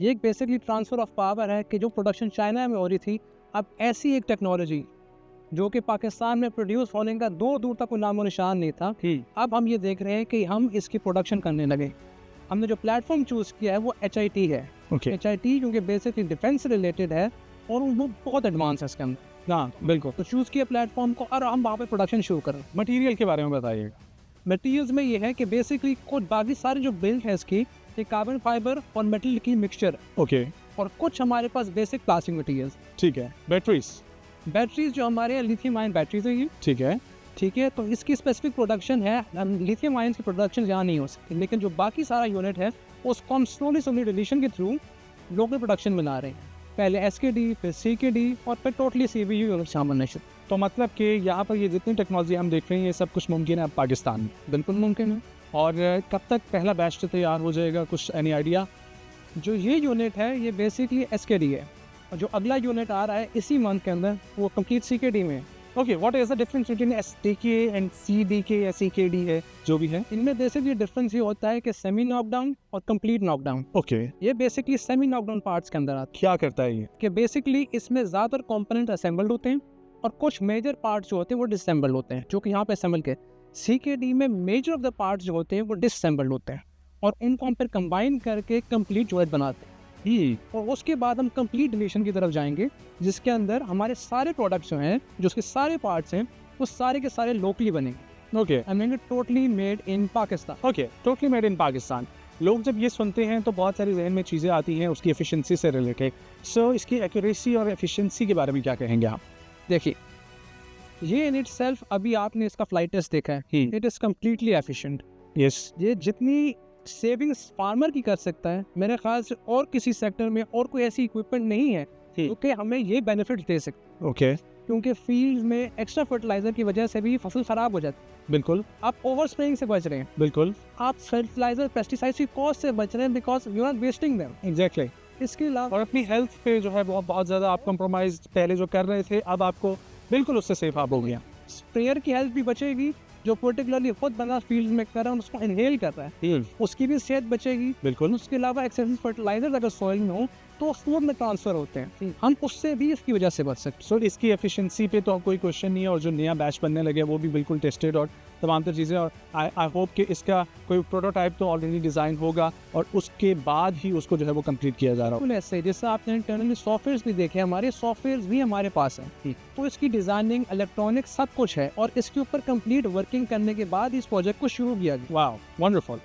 ये एक basically transfer of power है कि जो प्रोडक्शन चाइना में हो रही थी, अब ऐसी एक टेक्नोलॉजी जो कि पाकिस्तान में प्रोड्यूस होने का दूर दूर तक कोई नामो निशान नहीं था, अब हम ये देख रहे हैं कि हम इसकी प्रोडक्शन करने लगे। हमने जो प्लेटफॉर्म चूज़ किया है वो HIT है। HIT क्योंकि बेसिकली डिफेंस से रिलेटेड है और वो बहुत एडवांस है इसके अंदर। हाँ बिल्कुल। तो चूज़ किया प्लेटफॉर्म को और हम वहाँ पे प्रोडक्शन शुरू करें। मटेरियल के बारे में बताइएगा। मटेरियल्स में ये है कि बेसिकली कुछ बाकी सारी जो बिल्ड है इसकी, ये कार्बन फाइबर और मेटल की मिक्सचर, ओके और कुछ हमारे पास बेसिक प्लास्टिक मटेरियल्स। ठीक है। बैटरीज जो हमारे लिथियम आयन बैटरीज है ये, ठीक है। तो इसकी स्पेसिफिक प्रोडक्शन है। लिथियम आयन की प्रोडक्शन यहाँ नहीं हो सकती, लेकिन जो बाकी सारा यूनिट है उसको हम स्लोली डिलीशन के थ्रू लोकल प्रोडक्शन बना रहे हैं। पहले SKD, फिर CKD और फिर टोटली CBU यूनिट शामिल होने शुरू। तो मतलब कि यहाँ पर ये जितनी टेक्नोलॉजी हम देख रहे हैं ये सब कुछ मुमकिन है पाकिस्तान में। बिल्कुल मुमकिन है। और कब तक पहला बैच तैयार हो जाएगा, कुछ एनी आइडिया? जो ये यूनिट है ये बेसिकली SKD है, और जो अगला यूनिट आ रहा है इसी मंथ के अंदर वो कंप्लीट CKD में है। Okay, what is the difference between SDK and CDK या CKD है जो भी है? इनमें बेसिकली डिफरेंस ये होता है कि सेमी नॉकडाउन और कंप्लीट नॉकडाउन। ओके, ये बेसिकली सेमी नॉकडाउन पार्ट्स के अंदर आते क्या करता है ये? हैं कि बेसिकली इसमें ज़्यादातर कंपोनेंट असेंबल्ड होते हैं और कुछ मेजर पार्ट्स जो होते हैं वो डिसअसेंबल्ड होते हैं, जो कि यहाँ पे असेंबल के। CKD में मेजर ऑफ द पार्ट्स जो होते हैं वो डिसअसेंबल्ड होते हैं और उनको हम फिर कंबाइन करके कंप्लीट यूनिट बनाते हैं। और उसके बाद हम कंप्लीट डिलीशन की तरफ जाएंगे, जिसके अंदर हमारे सारे प्रोडक्ट्स जो हैं, जो उसके सारे पार्ट्स हैं, वो सारे के सारे लोकली बनेंगे। Okay I totally made in Pakistan. Okay, totally made in Pakistan. लोग जब ये सुनते हैं तो बहुत सारी जहन में चीज़ें आती हैं उसकी एफिशिएंसी से रिलेटेड। सो इसकी एक्यूरेसी और एफिशिएंसी के बारे में क्या कहेंगे आप? देखिए, ये इन इटसेल्फ अभी आपने इसका फ्लाइट टेस्ट देखा है, it is completely efficient. Yes, ये जितनी सेविंग्स फार्मर की कर सकता है, मेरे ख्याल से और किसी सेक्टर में और कोई ऐसी इक्विपमेंट नहीं है क्योंकि हमें ये बेनिफिट दे सकते। ओके, क्योंकि फील्ड में एक्स्ट्रा फर्टिलाइजर की वजह से भी फसल खराब हो जाती है। बिल्कुल आप ओवर स्प्रेइंग से बच रहे हैं, बिल्कुल, आप फर्टिलाइजर पेस्टिसाइड्स की कॉस्ट से बच रहे हैं, because you are wasting them. Exactly. इसके अलावा और अपनी हेल्थ पे जो है बहुत ज़्यादा आप कंप्रोमाइज पहले जो कर रहे थे अब आपको बिल्कुल उससे सेफ आप हो गया। स्प्रेयर की हेल्थ भी बचेगी, जो पर्टिकुलरली खुद बंदा फील्ड में कर रहा है उसको इनहेल कर रहा है, उसकी भी सेहत बचेगी। बिल्कुल। उसके अलावा एक्सेसिव फर्टिलाइजर अगर सॉइल में हो तो फूड में ट्रांसफर होते हैं, हम उससे भी इसकी वजह से बच सकते हैं। सो इसकी एफिशिएंसी पे तो कोई क्वेश्चन नहीं है, और जो नया बैच बनने लगे वो भी बिल्कुल टेस्टेड और तमाम तर चीज़ें। और आई होप कि इसका कोई प्रोटोटाइप तो ऑलरेडी डिज़ाइन होगा और उसके बाद ही उसको जो है वो कंप्लीट किया जा रहा बिल्कुल ऐसे ही जैसे आपने इंटरनली सॉफ्टवेयर भी देखे, हमारे सॉफ्टवेयर भी हमारे पास हैं, तो इसकी डिजाइनिंग, इलेक्ट्रॉनिक सब कुछ है और इसके ऊपर कंप्लीट वर्किंग करने के बाद इस प्रोजेक्ट को शुरू किया गया। Wow, wonderful.